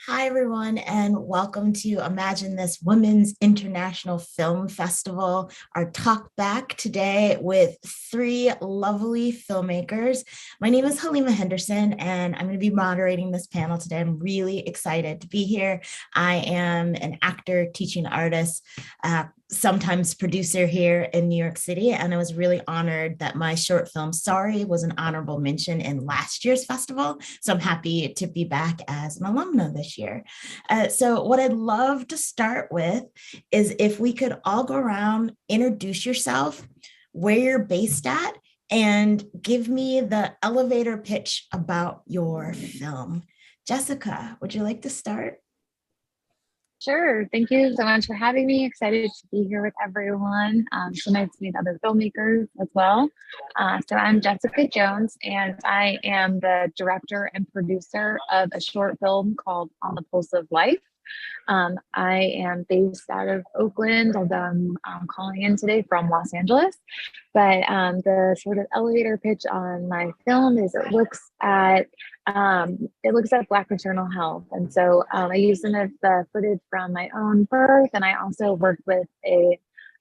Hi, everyone, and welcome to Imagine This Women's International Film Festival. Our talk back today with three lovely filmmakers. My name is Helena Henderson, and I'm going to be moderating this panel today. I'm really excited to be here. I am an actor, teaching artist, sometimes producer here in New York City, and I was really honored that my short film, Sorry, was an honorable mention in last year's festival. So I'm happy to be back as an alumna this year. So what I'd love to start with is if we could all go around, introduce yourself, where you're based at, and give me the elevator pitch about your film. Jessica, would you like to start? Sure. Thank you so much for having me. Excited to be here with everyone. So nice to meet other filmmakers as well. So I'm Jessica Jones, and I am the director and producer of a short film called On the Pulse of Life. I am based out of Oakland, although I'm calling in today from Los Angeles. But the sort of elevator pitch on my film is it looks at Black maternal health, and so I use some of the footage from my own birth, and I also worked with an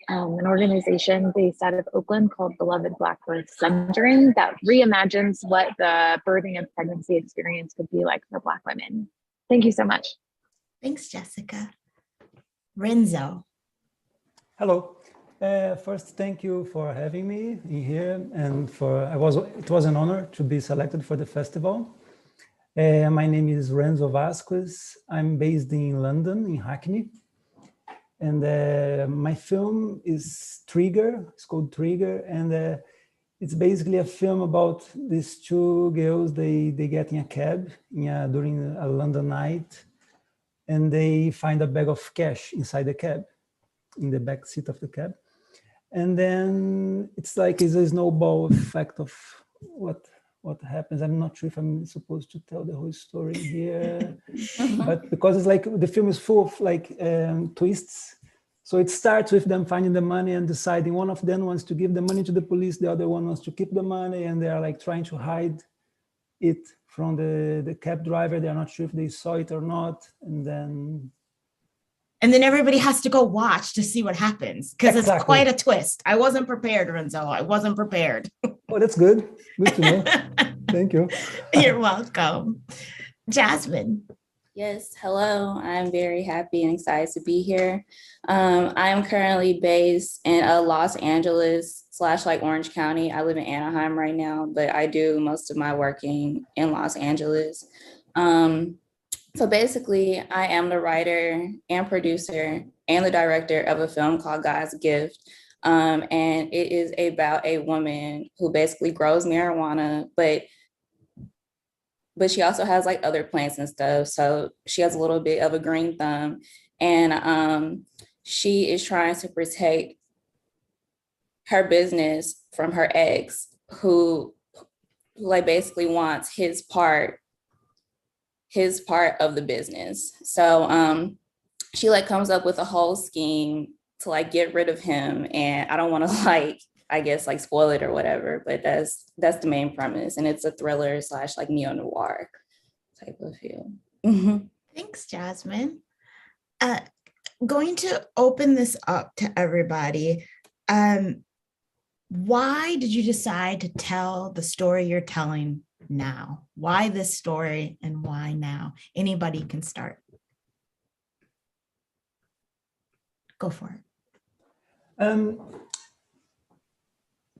organization based out of Oakland called Beloved Black Birth Centering that reimagines what the birthing and pregnancy experience could be like for Black women. Thank you so much. Thanks, Jessica. Renzo. Hello. First, thank you for having me in here, and it was an honor to be selected for the festival. My name is Lorenzo Vasquez. I'm based in London, in Hackney, and my film is Trigger. It's called Trigger, and it's basically a film about these two girls. They get in a cab during a London night, and they find a bag of cash inside the cab, in the back seat of the cab. And then it's like it's a snowball effect of what happens. I'm not sure if I'm supposed to tell the whole story here, but because it's like the film is full of like twists. So it starts with them finding the money and deciding one of them wants to give the money to the police, the other one wants to keep the money, and they are like trying to hide it from the cab driver. They're not sure if they saw it or not. And then everybody has to go watch to see what happens, because It's quite a twist. I wasn't prepared, Renzo. I wasn't prepared. Oh, that's good. Good to know. Thank you. You're welcome. Jasmine. Yes, hello. I'm very happy and excited to be here. I'm currently based in Los Angeles / like Orange County. I live in Anaheim right now, but I do most of my working in Los Angeles. So basically, I am the writer and producer and the director of a film called God's Gift. And it is about a woman who basically grows marijuana, but she also has like other plants and stuff. So she has a little bit of a green thumb, and she is trying to protect her business from her ex, who like basically wants his part of the business. So she like comes up with a whole scheme to like get rid of him. And I don't want to like, I guess like spoil it or whatever, but that's the main premise. And it's a thriller / like neo-noir type of feel. Thanks, Jasmine. Going to open this up to everybody. Why did you decide to tell the story you're telling now? Why this story and why now? Anybody can start. Go for it.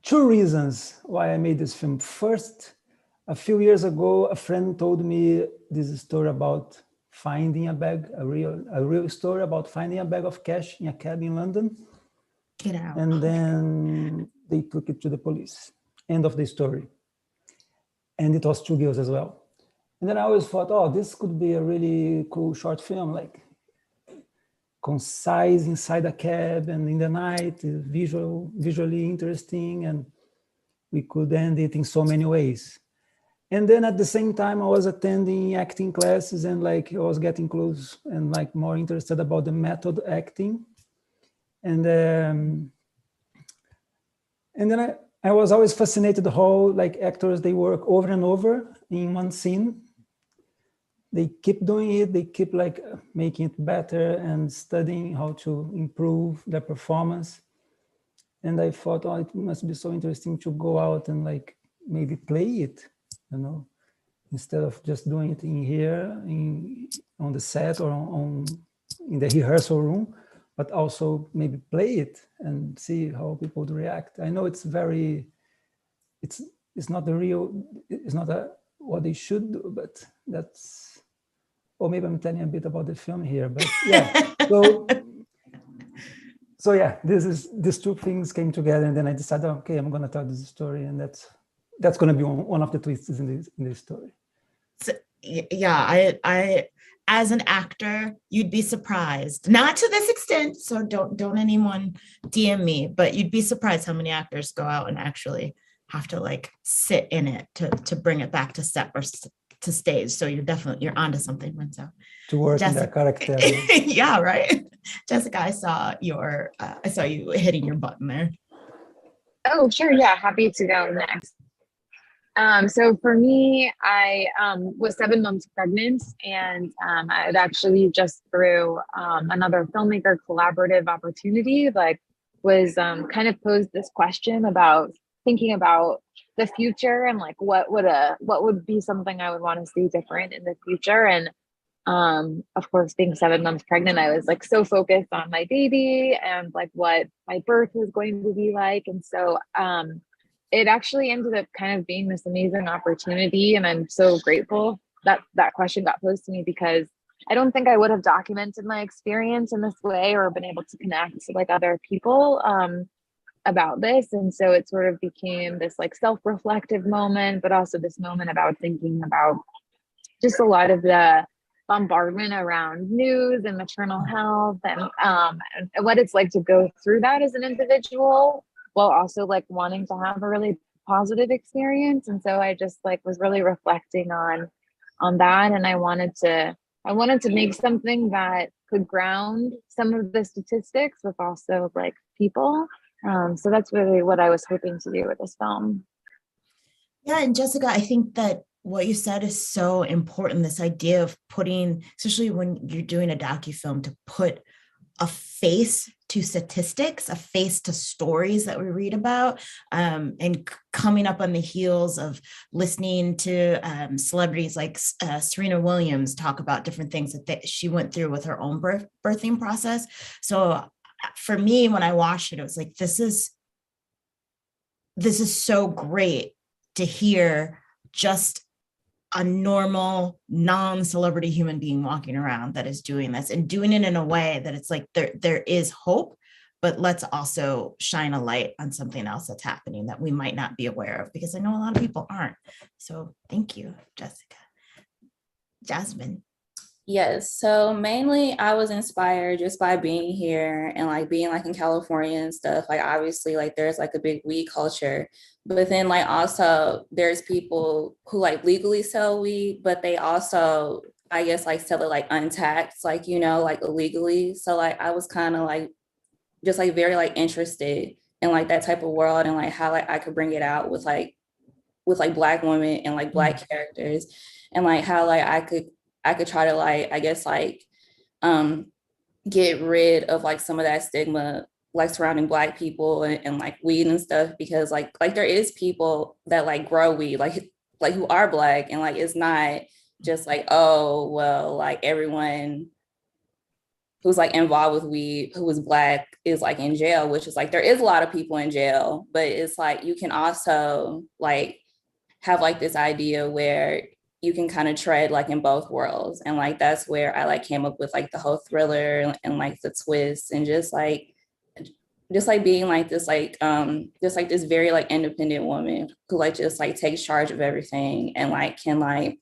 Two reasons why I made this film. First, a few years ago, a friend told me this story about finding a bag, a real story about finding a bag of cash in a cab in London. Get out. And then they took it to the police. End of the story. And it was two girls as well. And then I always thought, oh, this could be a really cool short film, like concise inside a cab and in the night, visually interesting, and we could end it in so many ways. And then at the same time, I was attending acting classes, and like I was getting close and like more interested about the method acting. And then I was always fascinated how like actors, they work over and over in one scene. they keep doing it. They keep like making it better and studying how to improve their performance. And I thought, oh, it must be so interesting to go out and like maybe play it, you know, instead of just doing it in here, on the set or in the rehearsal room, but also maybe play it and see how people would react. I know it's not what they should do, but that's, or maybe I'm telling a bit about the film here, but yeah. So yeah, these two things came together, and then I decided, okay, I'm going to tell this story, and that's going to be one of the twists in this story. So, yeah, I as an actor, you'd be surprised, not to this extent. So don't anyone DM me, but you'd be surprised how many actors go out and actually have to like sit in it to bring it back to set or to stage. So you're onto something, Renzo. To work in that character. Yeah, right. Jessica, I saw you hitting your button there. Oh, sure. Yeah, happy to go next. So for me, I was 7 months pregnant, and I had actually just through another filmmaker collaborative opportunity, like was kind of posed this question about thinking about the future and like what would be something I would want to see different in the future. And of course, being 7 months pregnant, I was like so focused on my baby and like what my birth was going to be like. And so it actually ended up kind of being this amazing opportunity. And I'm so grateful that that question got posed to me, because I don't think I would have documented my experience in this way or been able to connect to like other people about this. And so it sort of became this like self-reflective moment, but also this moment about thinking about just a lot of the bombardment around news and maternal health and what it's like to go through that as an individual, while also like wanting to have a really positive experience. And so I just like was really reflecting on that. And I wanted to make something that could ground some of the statistics with also like people. So that's really what I was hoping to do with this film. Yeah, and Jessica, I think that what you said is so important. This idea of putting, especially when you're doing a docufilm, to put a face to statistics, a face to stories that we read about, and coming up on the heels of listening to celebrities like Serena Williams talk about different things that she went through with her own birthing process. So for me, when I watched it, it was like, this is so great to hear just a normal, non-celebrity human being walking around that is doing this and doing it in a way that it's like there is hope, but let's also shine a light on something else that's happening that we might not be aware of, because I know a lot of people aren't. So thank you, Jessica. Jasmine. Yes, so mainly I was inspired just by being here and like being like in California and stuff. Like obviously like there's like a big weed culture, but then like also there's people who like legally sell weed, but they also I guess like sell it like untaxed, like, you know, like illegally. So like I was kind of like just like very like interested in like that type of world and like how like I could bring it out with like Black women and like Black characters, and like how like I could try to like, I guess like get rid of like some of that stigma like surrounding Black people and like weed and stuff, because like there is people that like grow weed like who are Black, and like it's not just like, oh well, like everyone who's like involved with weed who is Black is like in jail, which is like there is a lot of people in jail, but it's like you can also like have like this idea where you can kind of tread like in both worlds. And like that's where I like came up with like the whole thriller and like the twist and just like being like this like just like this very like independent woman who like just like takes charge of everything and like can like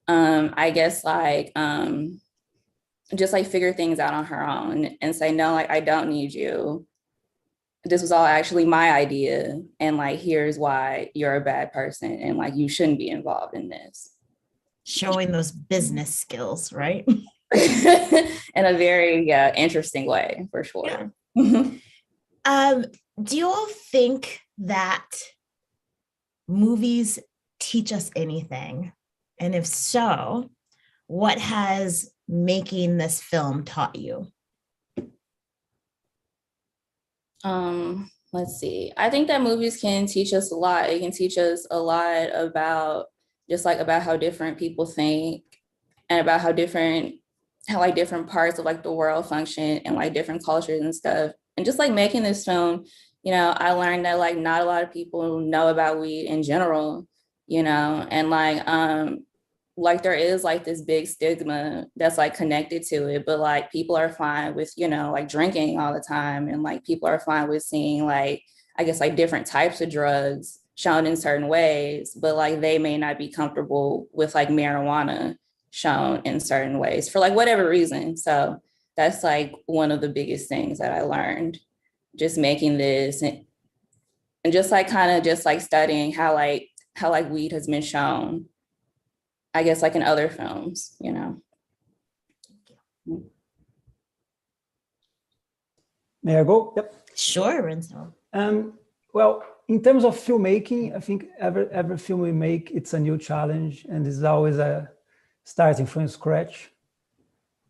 I guess like just like figure things out on her own and say, no, like I don't need you. This was all actually my idea, and like here's why you're a bad person and like you shouldn't be involved in this. Showing those business skills, right? In a very interesting way, for sure. Yeah. Do you all think that movies teach us anything? And if so, what has making this film taught you? Let's see. I think that movies can teach us a lot. It can teach us a lot about just like about how different people think and about how like different parts of like the world function and like different cultures and stuff. And just like making this film, I learned that like not a lot of people know about weed in general, and like there is like this big stigma that's like connected to it, but like people are fine with, like drinking all the time. And like people are fine with seeing like, I guess like different types of drugs shown in certain ways, but like they may not be comfortable with like marijuana shown in certain ways for like whatever reason. So that's like one of the biggest things that I learned just making this and just like kind of just like studying how weed has been shown, I guess, like in other films, May I go? Yep. Sure, Renzo. Well, in terms of filmmaking, I think every film we make, it's a new challenge, and it's always starting from scratch.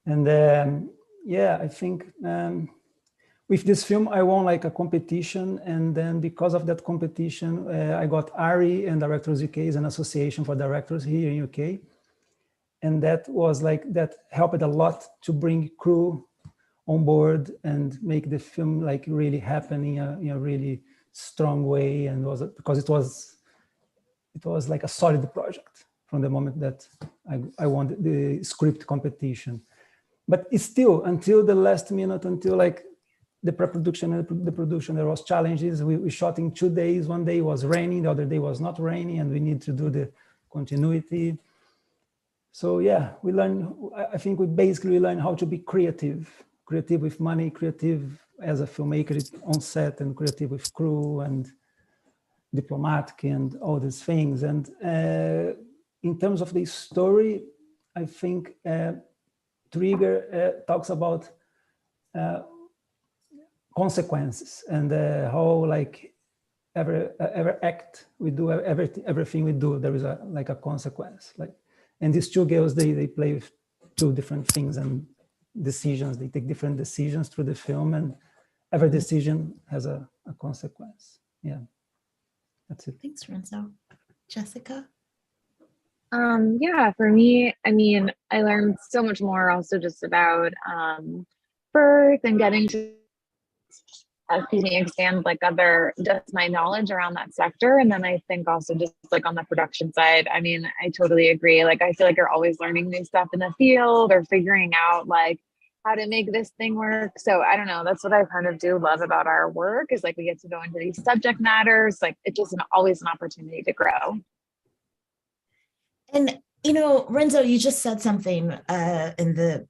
And I think with this film, I won like a competition, and then because of that competition, I got ARI and Directors UK is an association for directors here in UK, and that helped a lot to bring crew on board and make the film like really happen in a really strong way, and because it was like a solid project from the moment that I won the script competition. But it's still until the last minute, until like the pre-production and the production, there was challenges. We shot in 2 days. One day was raining, the other day was not raining, and we need to do the continuity. So yeah, I think we basically learn how to be creative with money, creative as a filmmaker on set, and creative with crew and diplomatic and all these things. And in terms of the story, I think Trigger talks about consequences and how like every act we do, everything we do, there is a consequence. Like, and these two girls, they play with two different things and decisions. They take different decisions through the film, and every decision has a consequence. Yeah, that's it. Thanks, Renzo. Jessica? Yeah, for me, I mean, I learned so much more also just about birth and getting to expand like just my knowledge around that sector. And then I think also just like on the production side, I mean, I totally agree. Like, I feel like you're always learning new stuff in the field or figuring out like how to make this thing work. So I don't know, that's what I kind of do love about our work is like we get to go into these subject matters. Like it's just always an opportunity to grow. And, Renzo, you just said something in the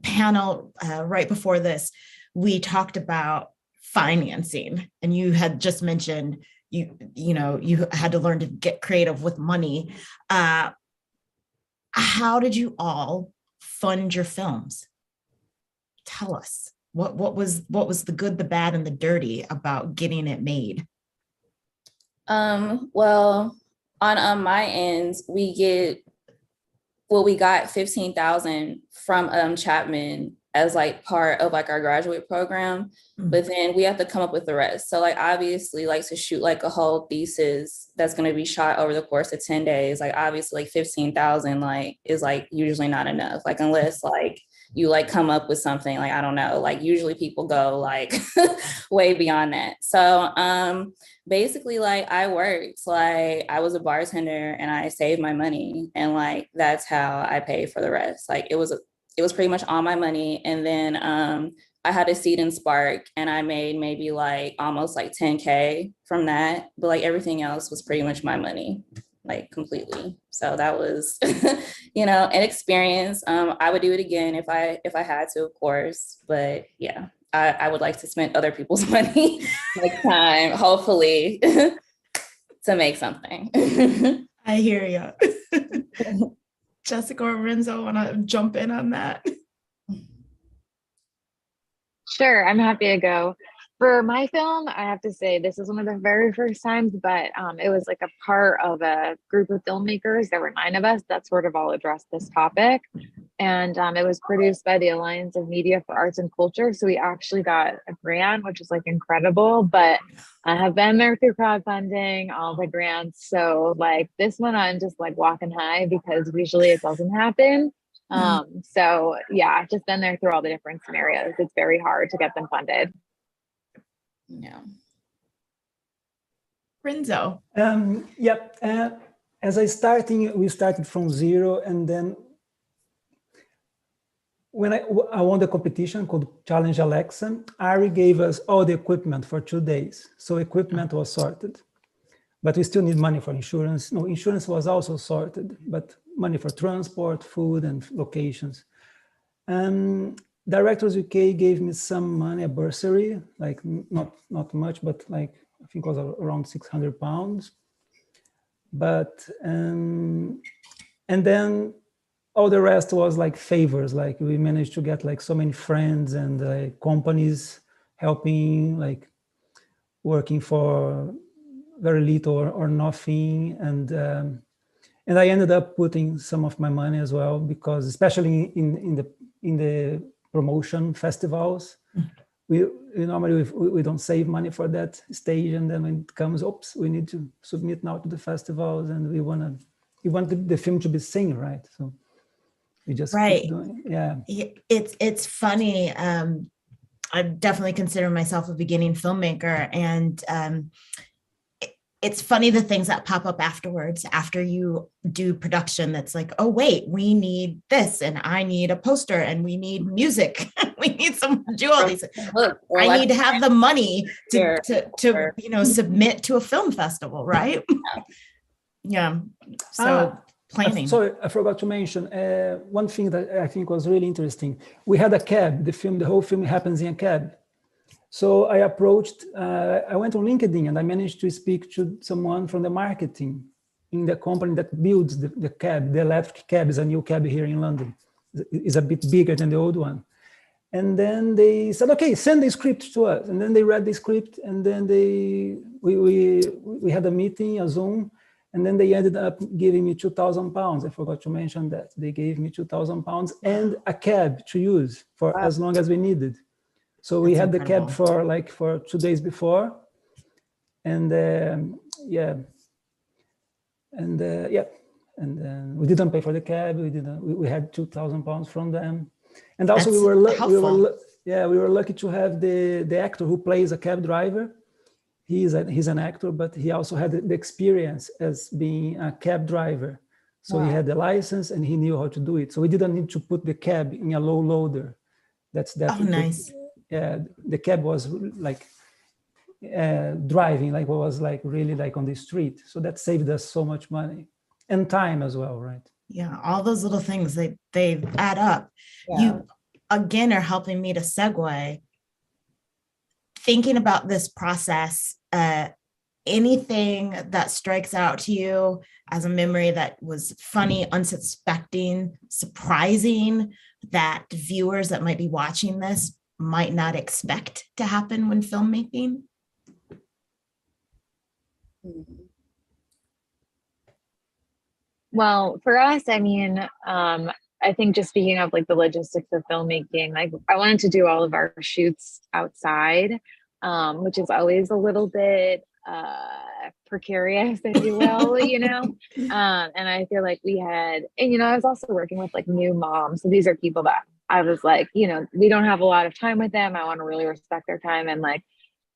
panel right before this. We talked about financing, and you had just mentioned you had to learn to get creative with money. How did you all fund your films? Tell us what was the good, the bad, and the dirty about getting it made? Well, on my ends, we got 15,000 from Chapman as like part of like our graduate program, but then we have to come up with the rest. So like obviously like to shoot like a whole thesis that's going to be shot over the course of 10 days, like obviously like 15,000 like is like usually not enough, like unless like you like come up with something like, I don't know, like usually people go like way beyond that. So basically like I worked, like I was a bartender and I saved my money, and like that's how I paid for the rest. Like it was pretty much all my money. And then I had a seat in Spark, and I made maybe like almost like 10K from that, but like everything else was pretty much my money, like completely. So that was an experience. I would do it again if I had to, of course, but yeah, I would like to spend other people's money next time, hopefully, to make something. I hear you. Jessica or Renzo, want to jump in on that? Sure, I'm happy to go. For my film, I have to say this is one of the very first times, but it was like a part of a group of filmmakers. There were 9 of us that sort of all addressed this topic. And it was produced by the Alliance of Media for Arts and Culture. So we actually got a grant, which is like incredible. But I have been there through crowdfunding, all the grants. So like this one, I'm just like walking high because usually it doesn't happen. So yeah, I've just been there through all the different scenarios. It's very hard to get them funded. Yeah. Renzo. As we started from zero, and then when I won the competition called Challenge Alexa, Ari gave us all the equipment for 2 days. So equipment was sorted, but we still need money for insurance. No, insurance was also sorted, but money for transport, food, and locations. Directors UK gave me some money, a bursary, like not much, but like I think it was around £600. But and then all the rest was like favors. Like we managed to get like so many friends and companies helping, like working for very little or nothing. And I ended up putting some of my money as well, because especially in the promotion festivals, we normally don't save money for that stage, and then when it comes, oops, we need to submit now to the festivals, and we want the film to be seen, right? So we just keep doing it. Yeah. It's funny. I definitely consider myself a beginning filmmaker, and it's funny the things that pop up afterwards, after you do production, that's like, oh wait, we need this, and I need a poster, and we need music. We need someone to do all these. I need to have the money to submit to a film festival, right? Yeah. So planning. Sorry, I forgot to mention one thing that I think was really interesting. We had a cab. The whole film happens in a cab. So I went on LinkedIn, and I managed to speak to someone from the marketing in the company that builds the cab. The electric cab is a new cab here in London. It's a bit bigger than the old one. And then they said, okay, send the script to us. And then they read the script, and then we had a meeting, a Zoom, and then they ended up giving me £2,000. I forgot to mention that. They gave me £2,000 and a cab to use for as long as we needed. So we had incredible. The cab for 2 days before, and we didn't pay for the cab. We had £2,000 from them, and also we were lucky to have the actor who plays a cab driver. He's an actor, but he also had the experience as being a cab driver. So He had the license, and he knew how to do it. So we didn't need to put the cab in a low loader. Nice. The cab was like driving, like was like really like on the street. So that saved us so much money and time as well, right? Yeah, all those little things, they add up. Yeah. You again are helping me to segue. Thinking about this process, anything that strikes out to you as a memory that was funny, unsuspecting, surprising, that viewers that might be watching this might not expect to happen when filmmaking? Well, for us, I mean, I think just speaking of like the logistics of filmmaking, like I wanted to do all of our shoots outside, which is always a little bit precarious, if you will, and I feel like we had, and I was also working with like new moms. So these are people that I was like, we don't have a lot of time with them. I want to really respect their time. And like,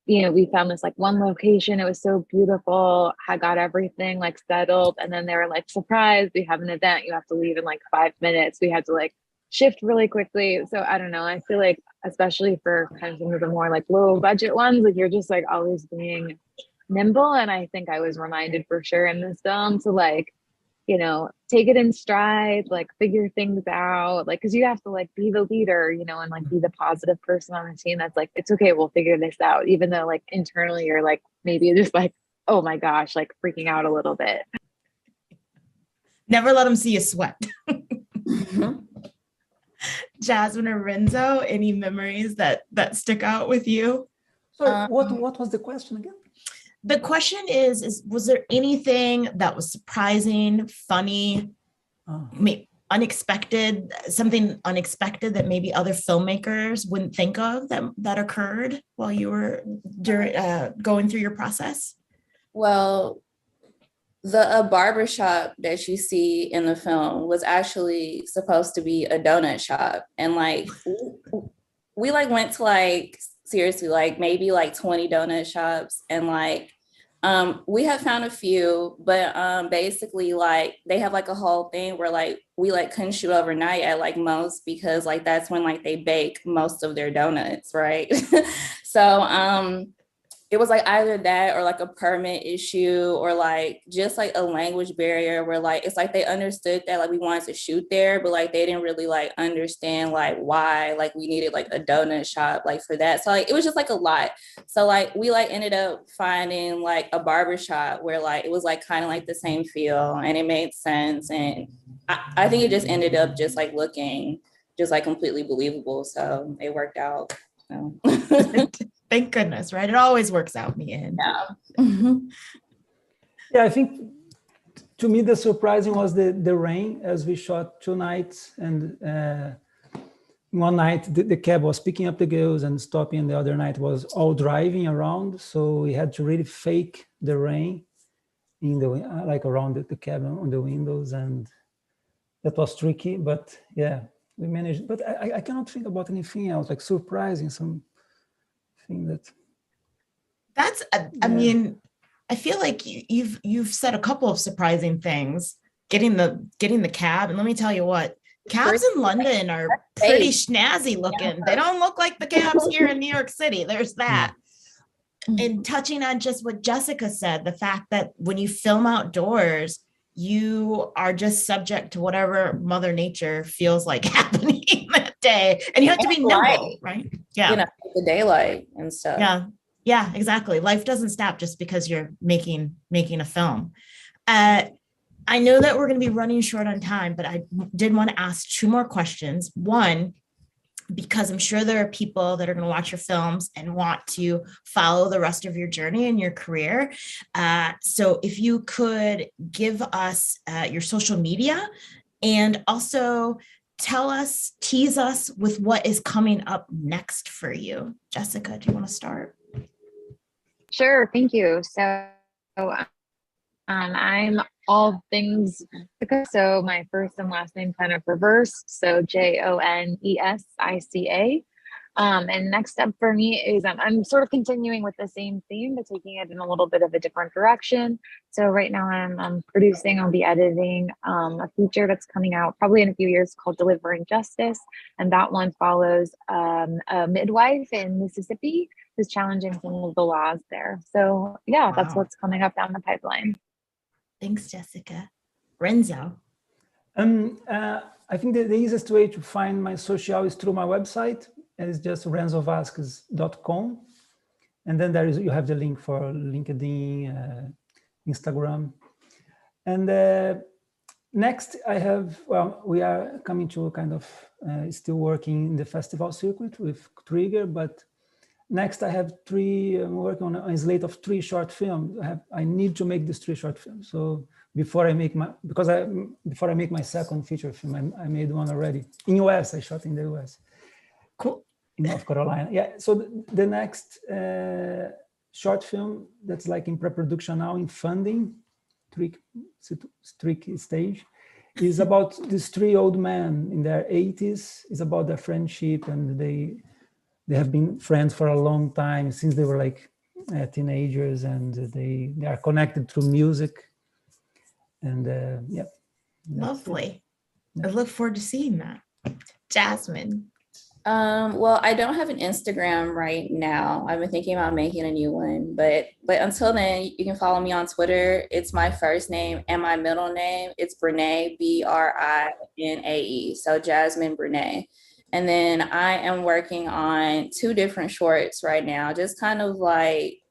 we found this like one location. It was so beautiful. I got everything like settled. And then they were like, surprise, we have an event. You have to leave in like 5 minutes. We had to like shift really quickly. So I don't know. I feel like, especially for kind of some of the more like low budget ones, like you're just like always being nimble. And I think I was reminded for sure in this film to like, take it in stride, like figure things out, like, cause you have to like be the leader, and like be the positive person on the team. That's like, it's okay, we'll figure this out. Even though like internally you're like, maybe just like, oh my gosh, like freaking out a little bit. Never let them see you sweat. Jasmine or Renzo, any memories that stick out with you? Sorry, what was the question again? The question is was there anything that was surprising, funny, unexpected, something unexpected that maybe other filmmakers wouldn't think of that occurred while you were going through your process? Well, the barbershop that you see in the film was actually supposed to be a donut shop. And like, we like went to like, seriously, like maybe like 20 donut shops. And like, we have found a few, but basically like they have like a whole thing where like we like couldn't shoot overnight at like most, because like that's when like they bake most of their donuts, right? So it was like either that or like a permit issue, or like just like a language barrier where like it's like they understood that like we wanted to shoot there, but like they didn't really like understand like why like we needed like a donut shop like for that. So like it was just like a lot. So like we like ended up finding like a barbershop where like it was like kind of like the same feel and it made sense. And I think it just ended up just like looking just like completely believable. So it worked out. So. Thank goodness, right? It always works out in the end. Yeah. Yeah, I think to me the surprising was the rain, as we shot 2 nights, and one night the cab was picking up the girls and stopping, and the other night was all driving around. So we had to really fake the rain in the like around the cabin on the windows, and that was tricky. But yeah, we managed. But I cannot think about anything else like surprising, some thing that. That's I mean, I feel like you've said a couple of surprising things. Getting the cab, and let me tell you what, cabs in London are pretty snazzy looking. Yeah. They don't look like the cabs here in New York City. There's that. And touching on just what Jessica said, the fact that when you film outdoors, you are just subject to whatever Mother Nature feels like happening that day, and you have to be nimble, right? Yeah, you know, the daylight and stuff. Yeah, exactly. Life doesn't stop just because you're making a film. I know that we're going to be running short on time, but I did want to ask 2 more questions. One, because I'm sure there are people that are going to watch your films and want to follow the rest of your journey and your career. So if you could give us your social media, and also tease us with what is coming up next for you. Jessica, do you want to start? Sure, thank you. So I'm all things Jessica. So my first and last name kind of reversed. So Jonesica. And next step for me is I'm sort of continuing with the same theme, but taking it in a little bit of a different direction. So right now I'm producing, I'll be editing a feature that's coming out probably in a few years called Delivering Justice. And that one follows a midwife in Mississippi who's challenging some of the laws there. So yeah, That's what's coming up down the pipeline. Thanks, Jessica. Renzo. I think the easiest way to find my social is through my website. And it's just renzovasquez.com. And then you have the link for LinkedIn, Instagram. And next we are coming to kind of still working in the festival circuit with Trigger, but next I have I'm working on a slate of 3 short films. I need to make these 3 short films. So before I make my second feature film, I made one already. In US, I shot in the US. Cool. In North Carolina. Yeah, so the next short film that's like in pre-production now, in funding, tricky stage, is about these 3 old men in their 80s. It's about their friendship, and they have been friends for a long time, since they were like teenagers, and they are connected through music. And yeah. Lovely. I look forward to seeing that. Jasmine. Well, I don't have an Instagram right now. I've been thinking about making a new one, but until then, you can follow me on Twitter. It's my first name and my middle name. It's Brinae, Brinae. So Jasmine Brinae. And then I am working on 2 different shorts right now, just kind of like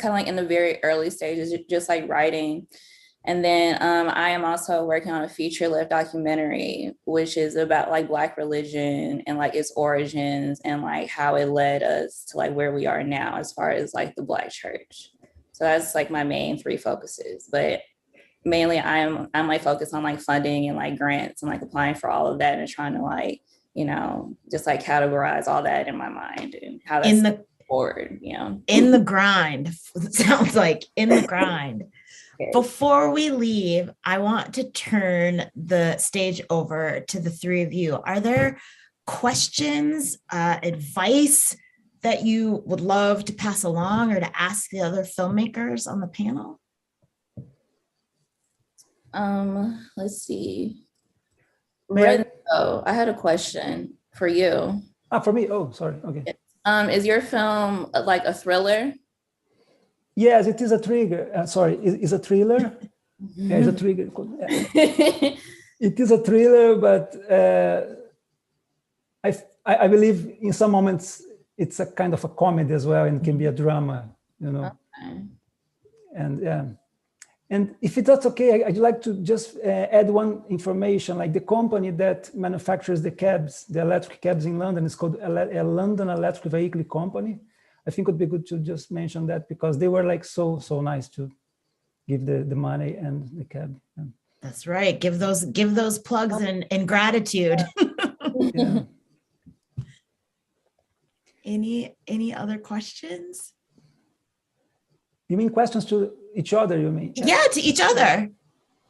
in the very early stages, just like writing. And then I am also working on a feature-length documentary, which is about like Black religion and like its origins and like how it led us to like where we are now as far as like the Black church. So that's like my main 3 focuses. But mainly I'm like focused on like funding and like grants and like applying for all of that and trying to like, just like categorize all that in my mind and how that's forward, In the grind. Sounds like in the grind. Okay. Before we leave, I want to turn the stage over to the three of you. Are there questions, advice that you would love to pass along or to ask the other filmmakers on the panel? Let's see. Lorenzo, I had a question for you. For me? Oh, sorry. Okay. Is your film like a thriller? Yes, it is a trigger. Sorry, it's a thriller. Yeah, it's a trigger. It is a thriller, but I believe in some moments it's a kind of a comedy as well, and can be a drama, Okay. And yeah. And if that's okay, I'd like to just add one information. Like the company that manufactures the cabs, the electric cabs in London, is called a London Electric Vehicle Company. I think it would be good to just mention that because they were like so nice to give the money and the cab. Yeah. That's right. Give those plugs and gratitude. Yeah. Any other questions? You mean questions to each other, you mean? Yeah, to each other.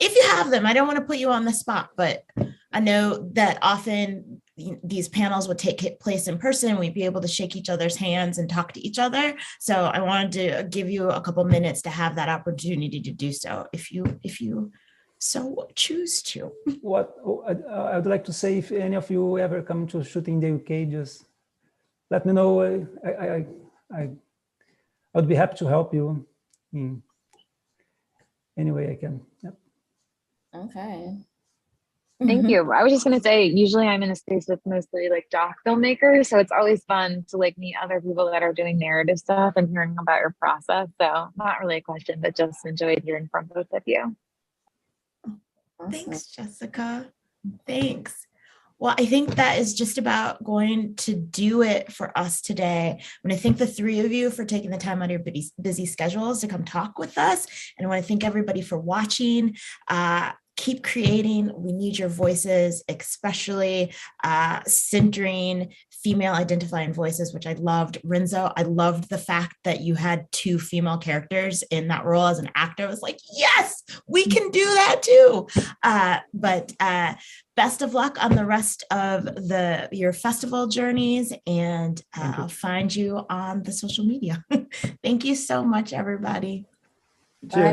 If you have them, I don't want to put you on the spot, but I know that often these panels would take place in person. We'd be able to shake each other's hands and talk to each other. So I wanted to give you a couple minutes to have that opportunity to do so, if you so choose to. What I would like to say, if any of you ever come to shoot in the UK, just let me know. I would be happy to help you in any way I can. Yep. Okay. Thank you. I was just going to say, usually I'm in a space with mostly like doc filmmakers. So it's always fun to like meet other people that are doing narrative stuff and hearing about your process. So not really a question, but just enjoyed hearing from both of you. Thanks, Jessica. Thanks. Well, I think that is just about going to do it for us today. I want to thank the three of you for taking the time out of your busy schedules to come talk with us. And I want to thank everybody for watching. Keep creating. We need your voices, especially centering female identifying voices, which I loved. Renzo, I loved the fact that you had two female characters in that role as an actor. I was like, yes, we can do that too. But best of luck on the rest of your festival journeys, and I'll find you on the social media. Thank you so much, everybody. Cheers.